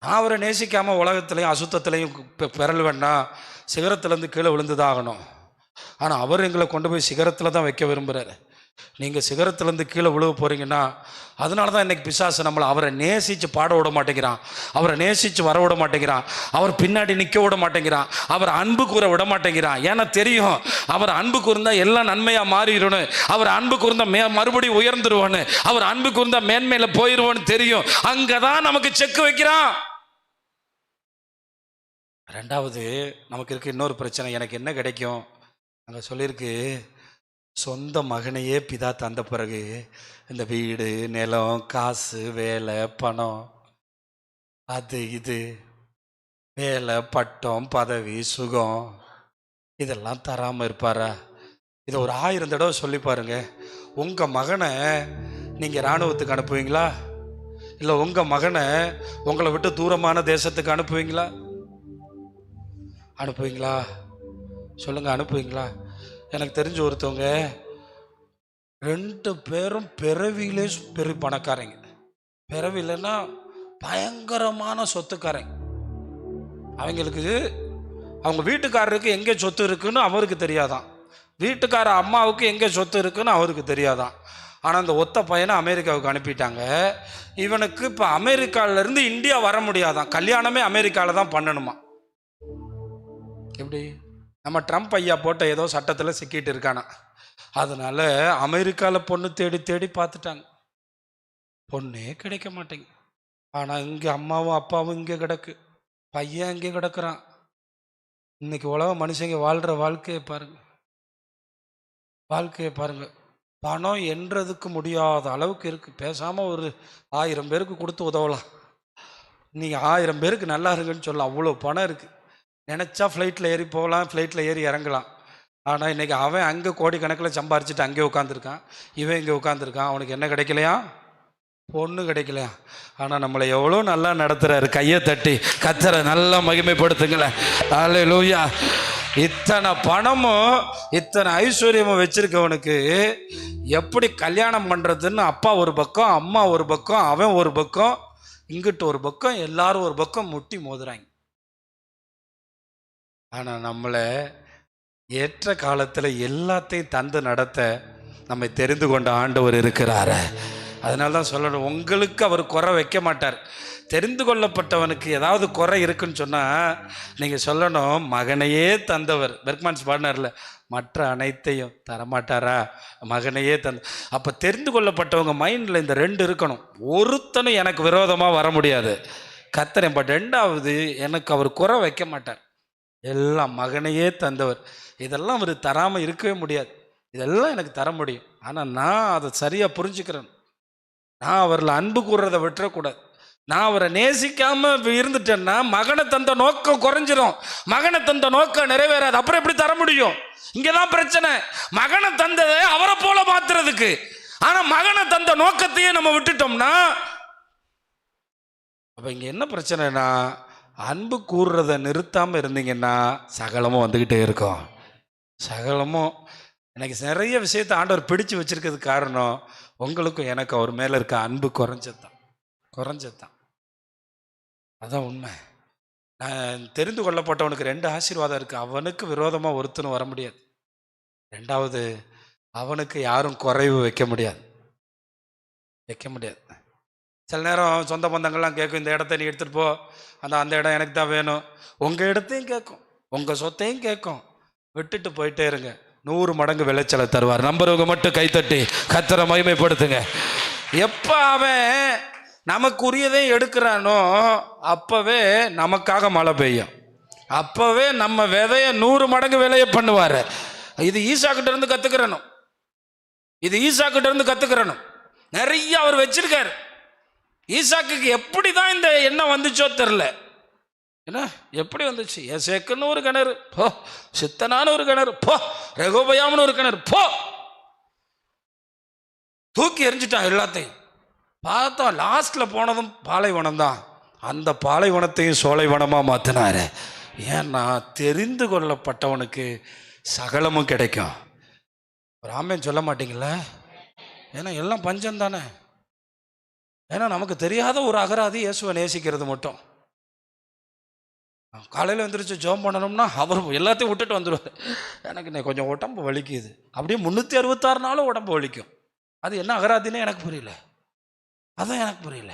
நான் அவரை நேசிக்காமல் உலகத்துலேயும் அசுத்தத்துலேயும் பிறல்வேன்னா சிகரத்துலேருந்து கீழே விழுந்துதான் ஆகணும். ஆனால் அவர் எங்களை கொண்டு போய் சிகரத்தில் தான் வைக்க விரும்புகிறார். நீங்கள் சிகரத்துலேருந்து கீழே விழுவ போகிறீங்கன்னா அதனால தான் இன்றைக்கி பிசாசு நம்மளை அவரை நேசித்து பாட விட மாட்டேங்கிறான், அவரை நேசித்து வர விட மாட்டேங்கிறான், அவர் பின்னாடி நிற்க விட மாட்டேங்கிறான், அவர் அன்பு கூற விட மாட்டேங்கிறான். ஏன்னா தெரியும் அவர் அன்பு கூர்ந்தால் எல்லாம் நன்மையாக மாறிடும்னு, அவர் அன்பு கூர்ந்தால் மறுபடியும் உயர்ந்துருவான்னு, அவர் அன்பு கூர்ந்தால் மேன்மையில் போயிடுவோன்னு தெரியும். அங்கே தான் நமக்கு செக்கு வைக்கிறான். ரெண்டாவது நமக்கு இருக்க இன்னொரு பிரச்சனை, எனக்கு என்ன கிடைக்கும் அங்கே சொல்லியிருக்கு, சொந்த மகனையே பிதா தந்த பிறகு இந்த வீடு நிலம் காசு வேலை பணம் அது இது வேலை பட்டம் பதவி சுகம் இதெல்லாம் தராமல் இருப்பாரா? இதை ஒரு 1000 தடவை சொல்லி பாருங்க. உங்கள் மகனை நீங்கள் இராணுவத்துக்கு அனுப்புவீங்களா? இல்லை உங்கள் மகனை உங்களை விட்டு தூரமான தேசத்துக்கு அனுப்புவீங்களா? அனுப்புவீங்களா? சொல்லுங்கள், அனுப்புவீங்களா? எனக்கு தெரிஞ்ச ஒருத்தவங்க 2 பேரும் பிறவியிலே பெரிய பணக்காரங்க. பிறவிலன்னா பயங்கரமான சொத்துக்காரங்க. அவங்களுக்கு அவங்க வீட்டுக்காரருக்கு எங்கே சொத்து இருக்குன்னு அவருக்கு தெரியாதான், வீட்டுக்கார அம்மாவுக்கு எங்கே சொத்து இருக்குன்னு அவருக்கு தெரியாதான். ஆனால் அந்த ஒத்த பையனை அமெரிக்காவுக்கு அனுப்பிட்டாங்க. இவனுக்கு இப்போ அமெரிக்காவிலேருந்து இந்தியா வர முடியாதான், கல்யாணமே அமெரிக்காவில் தான் பண்ணணுமா. எப்படி? நம்ம ட்ரம்ப் ஐயா போட்ட ஏதோ சட்டத்தில் சிக்கிட்டு இருக்கானா, அதனால அமெரிக்காவில் பொண்ணு தேடி தேடி பார்த்துட்டாங்க, பொண்ணே கிடைக்க மாட்டேங்க. ஆனால் இங்கே அம்மாவும் அப்பாவும் இங்கே கிடக்கு, பையன் இங்கே கிடக்குறான். இன்னைக்கு உலக மனுஷங்க வாழ்கிற வாழ்க்கையை பாருங்க, வாழ்க்கையை பாருங்க. பணம் என்றதுக்கு முடியாத அளவுக்கு இருக்குது. பேசாமல் ஒரு 1000 பேருக்கு கொடுத்து உதவலாம், நீங்கள் 1000 பேருக்கு நல்லா இருங்கன்னு சொல்லலாம், அவ்வளோ பணம் இருக்குது. நினச்சா ஃப்ளைட்டில் ஏறி போகலாம், ஃப்ளைட்டில் ஏறி இறங்கலாம். ஆனால் இன்றைக்கி அவன் அங்கே கோடிக்கணக்கில் சம்பாரிச்சுட்டு அங்கே உட்காந்துருக்கான், இவன் இங்கே உட்காந்துருக்கான். அவனுக்கு என்ன கிடைக்கலையா? பொண்ணு கிடைக்கலையா? ஆனால் நம்மளை எவ்வளோ நல்லா நடத்துகிறாரு. கையை தட்டி கர்த்தரை நல்லா மகிமைப்படுத்துங்களேன். அல்லேலூயா. இத்தனை பணமும் இத்தனை ஐஸ்வர்யமும் வச்சிருக்கவனுக்கு எப்படி கல்யாணம் பண்ணுறதுன்னு அப்பா ஒரு பக்கம், அம்மா ஒரு பக்கம், அவன் ஒரு பக்கம், இங்கிட்டு ஒரு பக்கம், எல்லாரும் ஒரு பக்கம் முட்டி மோதுறாங்க. ஆனால் நம்மளை ஏற்ற காலத்தில் எல்லாத்தையும் தந்து நடத்த நம்மை தெரிந்து கொண்ட ஆண்டவர் இருக்கிறாரு. அதனால தான் சொல்லணும், உங்களுக்கு அவர் குறை வைக்க மாட்டார். தெரிந்து கொள்ளப்பட்டவனுக்கு ஏதாவது குறை இருக்குன்னு சொன்னால் நீங்கள் சொல்லணும், மகனையே தந்தவர். பெர்க்மன்ஸ் பாடினார்ல, மற்ற அனைத்தையும் தரமாட்டாரா, மகனையே தந்த. அப்போ தெரிந்து கொள்ளப்பட்டவங்க மைண்டில் இந்த 2 இருக்கணும். ஒருத்தனும் எனக்கு விரோதமாக வர முடியாது கர்த்தர். பட் 2வது, எனக்கு அவர் குறை வைக்க மாட்டார். எல்லாம் மகனையே தந்தவர். இதெல்லாம் அவர் தராமல் இருக்கவே முடியாது, இதெல்லாம் எனக்கு தர முடியும். ஆனால் நான் அதை சரியாக புரிஞ்சுக்கிறேன். நான் அவரில் அன்பு கூறுறதை விட்டுறக்கூடாது. நான் அவரை நேசிக்காமல் இருந்துட்டேன்னா மகனை தந்த நோக்கம் குறைஞ்சிரும், மகனை தந்த நோக்கம் நிறைவேறாது. அப்புறம் எப்படி தர முடியும்? இங்கே தான் பிரச்சனை. மகனை தந்ததை அவரை போல மாத்துறதுக்கு, ஆனால் மகனை தந்த நோக்கத்தையே நம்ம விட்டுட்டோம்னா அப்போ இங்கே என்ன பிரச்சனைனா, அன்பு கூறுறதை நிறுத்தாமல் இருந்தீங்கன்னா சகலமும் வந்துக்கிட்டே இருக்கும். சகலமும் எனக்கு நிறைய விஷயத்தை ஆண்டவர் பிடிச்சு வச்சிருக்கிறதுக்கு காரணம், உங்களுக்கும் எனக்கு அவர் மேலே இருக்க அன்பு குறைஞ்சதான். அதான் உண்மை. நான் தெரிந்து கொள்ளப்பட்டவனுக்கு 2 ஆசீர்வாதம் இருக்குது. அவனுக்கு விரோதமாக ஒருத்தனும் வர முடியாது. 2வது, அவனுக்கு யாரும் குறைவு வைக்க முடியாது. சில நேரம் சொந்த பந்தங்கள்லாம் கேட்கும், இந்த இடத்த நீ எடுத்துகிட்டு போ, அந்த இடம் எனக்கு தான் வேணும். உங்கள் இடத்தையும் கேட்கும், உங்கள் சொத்தையும் கேட்கும். விட்டுட்டு போயிட்டே இருங்க, 100 மடங்கு விளைச்சலை தருவார். நம்புறவங்க மட்டும் கைத்தட்டி கர்த்தரை மகிமைப்படுத்துங்க. எப்போ அவன் நமக்குரியதையும் எடுக்கிறானோ அப்போவே நமக்காக மழை பெய்யும், அப்போவே நம்ம விதைய 100 மடங்கு விளைய பண்ணுவார். இது ஈசாக்கிட்ட இருந்து கற்றுக்கிறணும். நிறைய அவர் வச்சிருக்காரு. ஈசாக்குக்கு எப்படி தான் இந்த எண்ணம் வந்துச்சோ தெரில, என்ன எப்படி வந்துச்சு? எசேக்குன்னு ஒரு கிணறு போ, சித்தனான ஒரு கிணறு போ, ரெகோபயாம்னு ஒரு கிணறு போ, தூக்கி எரிஞ்சிட்டான் எல்லாத்தையும். பார்த்தா லாஸ்ட்ல போனதும் பாலைவனம் தான். அந்த பாலைவனத்தையும் சோலைவனமாக மாற்றினாரு. ஏன்னா தெரிந்து கொள்ளப்பட்டவனுக்கு சகலமும் கிடைக்கும். ராமன் சொல்ல மாட்டீங்களா? ஏன்னா எல்லாம் பஞ்சம் தானே. ஏன்னா நமக்கு தெரியாத ஒரு அகராதி இயேசுவை நேசிக்கிறது மட்டும். காலையில் வந்துருச்சு ஜோம் பண்ணணும்னா அவர் எல்லாத்தையும் விட்டுட்டு வந்துடுவார். எனக்கு இன்னைக்கு கொஞ்சம் உடம்பு வலிக்குது, அப்படியே 366 நாளும் உடம்பு வலிக்கும். அது என்ன அகராதினே எனக்கு புரியல, அதான் எனக்கு புரியல.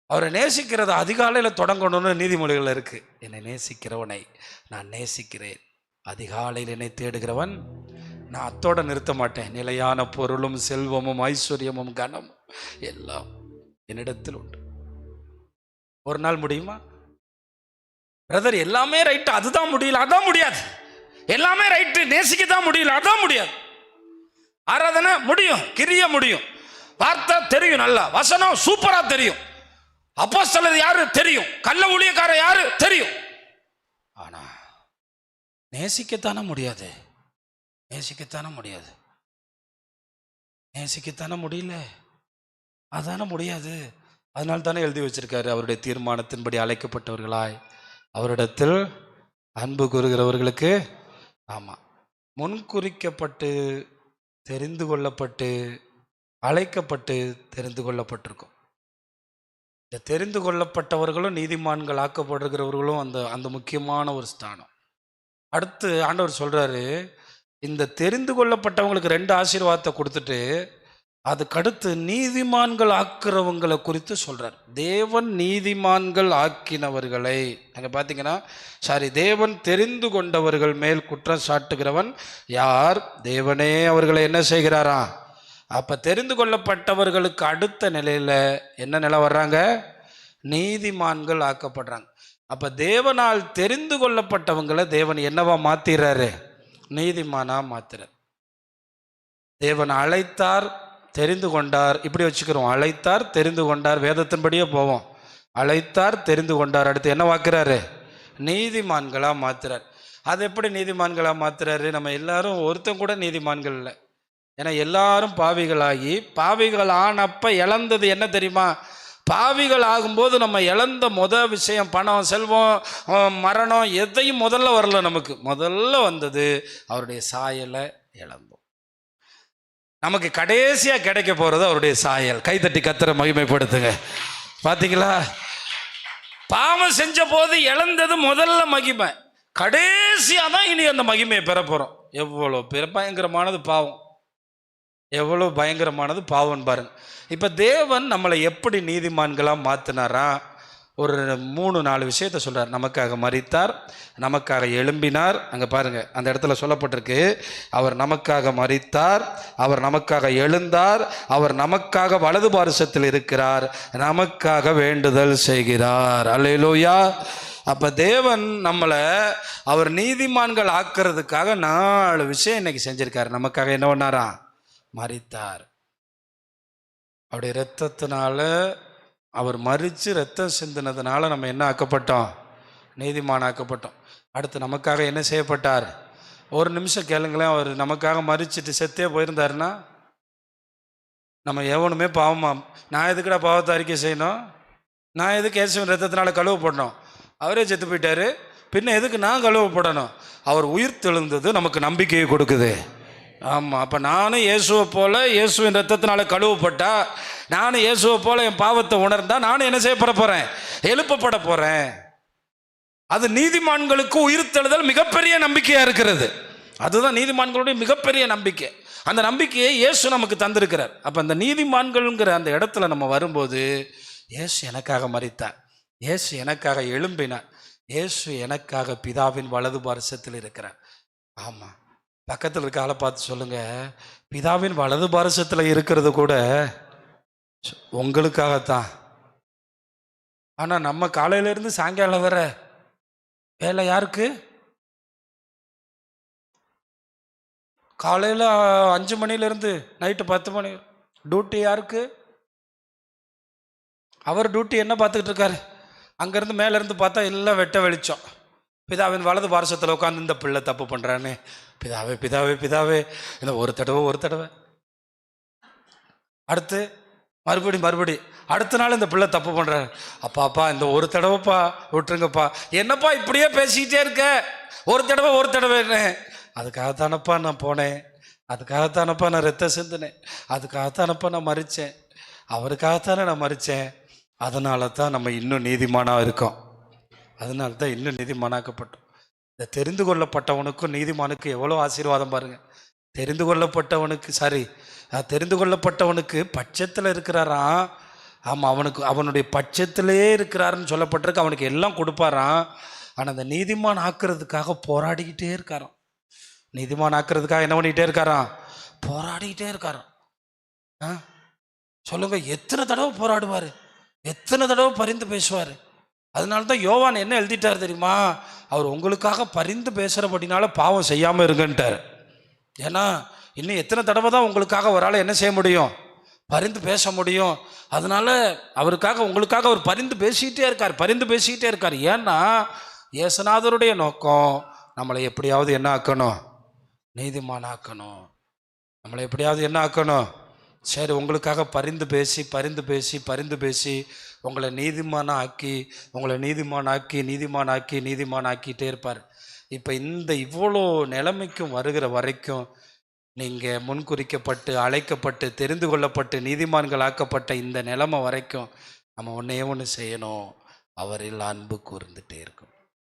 அவரை நேசிக்கிறத அதிகாலையில் தொடங்கணும்னு நீதிமொழிகள் இருக்கு. என்னை நேசிக்கிறவனை நான் நேசிக்கிறேன், அதிகாலையில் என்னை தேடுகிறவன் நான் அத்தோட நிறுத்த மாட்டேன். நிலையான பொருளும் செல்வமும் ஐஸ்வர்யமும் கனமும் எல்லாம் என்னிடத்தில் உண்டு. ஒரு நாள் முடியுமா பிரதர்? எல்லாமே ரைட்டு, அதுதான் முடியல, அதான் முடியாது. எல்லாமே ரைட்டு, நேசிக்க தான் முடியல, அதான் முடியாது. ஆராதனை முடியும், கிரிய முடியும், வார்த்தை தெரியும், நல்லா வசனம் சூப்பரா தெரியும், அப்போஸ்தலர் யாரு தெரியும், கள்ள ஊழியக்கார யாரு தெரியும். ஆனா நேசிக்கத்தானே முடியாது, நேசிக்கத்தானே முடியாது, நேசிக்கத்தானே முடியல, அதானே முடியாது. அதனால தானே எழுதி வச்சிருக்காரு, அவருடைய தீர்மானத்தின்படி அழைக்கப்பட்டவர்களாய் அவரிடத்தில் அன்பு கூறுகிறவர்களுக்கு. ஆமாம், முன்குறிக்கப்பட்டு தெரிந்து கொள்ளப்பட்டு அழைக்கப்பட்டு தெரிந்து கொள்ளப்பட்டிருக்கும். இந்த தெரிந்து கொள்ளப்பட்டவர்களும் நீதிமான்கள் ஆக்கப்படுகிறவர்களும் அந்த முக்கியமான ஒரு ஸ்தானம். அடுத்து ஆண்டவர் சொல்றாரு, இந்த தெரிந்து கொள்ளப்பட்டவங்களுக்கு 2 ஆசீர்வாதத்தை கொடுத்துட்டு அதுக்கடுத்து நீதிமான்கள் ஆக்குறவங்களை குறித்து சொல்றார். தேவன் நீதிமான்கள் ஆக்கினவர்களை அங்கே பார்த்தீங்கன்னா, தேவன் தெரிந்து கொண்டவர்கள் மேல் குற்றம் சாட்டுகிறவன் யார்? தேவனே அவர்களை என்ன செய்கிறாரா? அப்போ தெரிந்து கொள்ளப்பட்டவர்களுக்கு அடுத்த நிலையில் என்ன நிலை வர்றாங்க? நீதிமான்கள் ஆக்கப்படுறாங்க. அப்போ தேவனால் தெரிந்து கொள்ளப்பட்டவங்களை தேவன் என்னவா மாத்திராரு? நீதிமானா மாத்துறார். தேவன் அழைத்தார், தெரிந்து கொண்டார், இப்படி வச்சுக்கிறோம். அழைத்தார், தெரிந்து கொண்டார், வேதத்தின்படியே போவோம். அழைத்தார், தெரிந்து கொண்டார், அடுத்து என்ன வாக்குறாரு? நீதிமான்களா மாத்துறார். அது எப்படி நீதிமான்களா மாத்துறாரு? நம்ம எல்லாரும் ஒருத்தன் கூட நீதிமான்கள் இல்லை. ஏன்னா எல்லாரும் பாவிகளாகி, பாவிகள் ஆனப்ப இழந்தது என்ன தெரியுமா? பாவிகள் ஆகும்போது நம்ம இழந்த விஷயம் பணம், செல்வம், மரணம், எதையும் முதல்ல வரல. நமக்கு முதல்ல வந்தது அவருடைய சாயலை இழந்தோம். நமக்கு கடைசியா கிடைக்க போறது அவருடைய சாயல். கைதட்டி கர்த்தரை மகிமைப்படுத்துங்க. பாத்தீங்களா? பாவம் செஞ்ச போது இழந்தது முதல்ல மகிமை, கடைசியா தான் இனி அந்த மகிமையை பெற போறோம். எவ்வளவு பயங்கரமானது பாவம், எவ்வளவு பயங்கரமானது பாவம் பாருங்க. இப்ப தேவன் நம்மளை எப்படி நீதிமான்களா மாத்தினாரா? ஒரு 3-4 விஷயத்தை சொல்றார். நமக்காக மரித்தார், நமக்காக எழும்பினார். அங்க பாருங்க, அந்த இடத்துல சொல்லப்பட்டிருக்கு, அவர் நமக்காக மரித்தார், அவர் நமக்காக எழுந்தார், அவர் நமக்காக வலது பாரிசத்தில் இருக்கிறார், நமக்காக வேண்டுதல் செய்கிறார். அல்லேலூயா. அப்ப தேவன் நம்மளை அவர் நீதிமான்கள் ஆக்குறதுக்காக 4 விஷயம் இன்னைக்கு செஞ்சிருக்காரு. நமக்காக என்ன பண்ணாரா? மரித்தார். அவருடைய இரத்தத்தினால, அவர் மரித்து ரத்தம் சிந்தினதுனால நம்ம என்ன ஆக்கப்பட்டோம்? நீதிமான் ஆக்கப்பட்டோம். அடுத்து நமக்காக என்ன செய்யப்பட்டார்? ஒரு நிமிஷம் கேளுங்களேன், அவர் நமக்காக மரிச்சிட்டு செத்தே போயிருந்தாருன்னா நம்ம எவனுமே பாவமா, நான் எதுக்குடா பாவத்தை அறிக்கை செய்யணும்? நான் எதுக்கு இயேசுவின் ரத்தத்தினால கழுவப்படணும்? அவரே செத்து போயிட்டாரு, பின்ன எதுக்கு நான் கழுவப்படணும்? அவர் உயிர் தெழுந்தது நமக்கு நம்பிக்கையை கொடுக்குது. ஆமாம். அப்போ நானும் இயேசுவை போல இயேசுவின் ரத்தத்தினால கழுவப்பட்டா, நானும் இயேசுவை போல என் பாவத்தை உணர்ந்தா நானும் என்ன செய்யப்பட போகிறேன்? எழுப்பப்பட போகிறேன். அது நீதிமான்களுக்கு உயிர்த்தெழுதல் மிகப்பெரிய நம்பிக்கையாக இருக்கிறது. அதுதான் நீதிமான்களுடைய மிகப்பெரிய நம்பிக்கை. அந்த நம்பிக்கையை இயேசு நமக்கு தந்திருக்கிறார். அப்போ அந்த நீதிமான்கள்ங்கிற அந்த இடத்துல நம்ம வரும்போது, இயேசு எனக்காக மரித்தார், இயேசு எனக்காக எழும்பினார், இயேசு எனக்காக பிதாவின் வலது பாரிசத்தில் இருக்கிறார். ஆமாம். பக்கத்தில் இருக்க ஆளை பார்த்து சொல்லுங்க, பிதாவின் வலது பாரிசத்தில் இருக்கிறது கூட உங்களுக்காகத்தான். ஆனால் நம்ம காலையிலேருந்து சாயங்காலம் வர வேலை யாருக்கு? காலையில் 5 மணிலேருந்து நைட்டு 10 மணி டியூட்டி யாருக்கு? அவர் டியூட்டி என்ன பார்த்துக்கிட்டு இருக்காரு? அங்கேருந்து மேலேருந்து பார்த்தா எல்லாம் வெட்ட வெளிச்சம். பிதாவின் வலது பாரிசத்தில் உட்காந்து இந்த பிள்ளை தப்பு பண்ணுறான்னு, பிதாவே பிதாவே பிதாவே, இந்த ஒரு தடவை அடுத்து மறுபடி அடுத்த நாள் இந்த பிள்ளை தப்பு பண்ணுறாரு, அப்பா இந்த ஒரு தடவைப்பா விட்டுருங்கப்பா, என்னப்பா இப்படியே பேசிக்கிட்டே இருக்க, ஒரு தடவை. அதுக்காகத்தானப்பா நான் போனேன், அதுக்காகத்தானப்பா நான் ரத்தம் சிந்தினேன், அதுக்காகத்தானப்பா நான் மரித்தேன், அவருக்காகத்தானே நான் மரித்தேன். அதனால தான் நம்ம இன்னும் நீதிமானாக இருக்கோம். அதனால தான் இன்னும் நீதிமானாக்கப்பட்டோம். இந்த தெரிந்து கொள்ளப்பட்டவனுக்கும் நீதிமானுக்கும் எவ்வளோ ஆசீர்வாதம் பாருங்க. தெரிந்து கொள்ளப்பட்டவனுக்கு பட்சத்தில் இருக்கிறாராம். ஆமாம், அவனுடைய பட்சத்திலே இருக்கிறாருன்னு சொல்லப்பட்டிருக்கு. அவனுக்கு எல்லாம் கொடுப்பாராம். ஆனால் அந்த நீதிமான் ஆக்குறதுக்காக போராடிக்கிட்டே இருக்காராம். நீதிமான் ஆக்குறதுக்காக என்ன பண்ணிக்கிட்டே இருக்காராம்? போராடிக்கிட்டே இருக்காராம். சொல்லுங்க, எத்தனை தடவை போராடுவார், எத்தனை தடவை பரிந்து பேசுவார். அதனால தான் யோவான் என்ன எழுதிட்டார் தெரியுமா? அவர் உங்களுக்காக பரிந்து பேசுகிறபடினால பாவம் செய்யாமல் இருங்கன்ட்டார். ஏன்னா இன்னும் எத்தனை தடவை தான் உங்களுக்காக ஒரு ஆள் என்ன செய்ய முடியும்? பரிந்து பேச முடியும். அதனால உங்களுக்காக அவர் பரிந்து பேசிக்கிட்டே இருக்கார். ஏன்னா இயேசுநாதருடைய நோக்கம் நம்மளை எப்படியாவது என்ன ஆக்கணும்? நீதிமானாக்கணும். நம்மளை எப்படியாவது என்ன ஆக்கணும்? சரி, உங்களுக்காக பரிந்து பேசி உங்களை நீதிமானாக்கிட்டே இருப்பார். இப்போ இவ்வளோ நிலைமைக்கும் வருகிற வரைக்கும் நீங்கள் முன்குறிக்கப்பட்டு அழைக்கப்பட்டு தெரிந்து கொள்ளப்பட்டு நீதிமான்கள் ஆக்கப்பட்ட இந்த நிலைமை வரைக்கும் நம்ம ஒன்றே ஒன்று செய்யணும், அவரில் அன்பு கூர்ந்துட்டே இருக்கும்.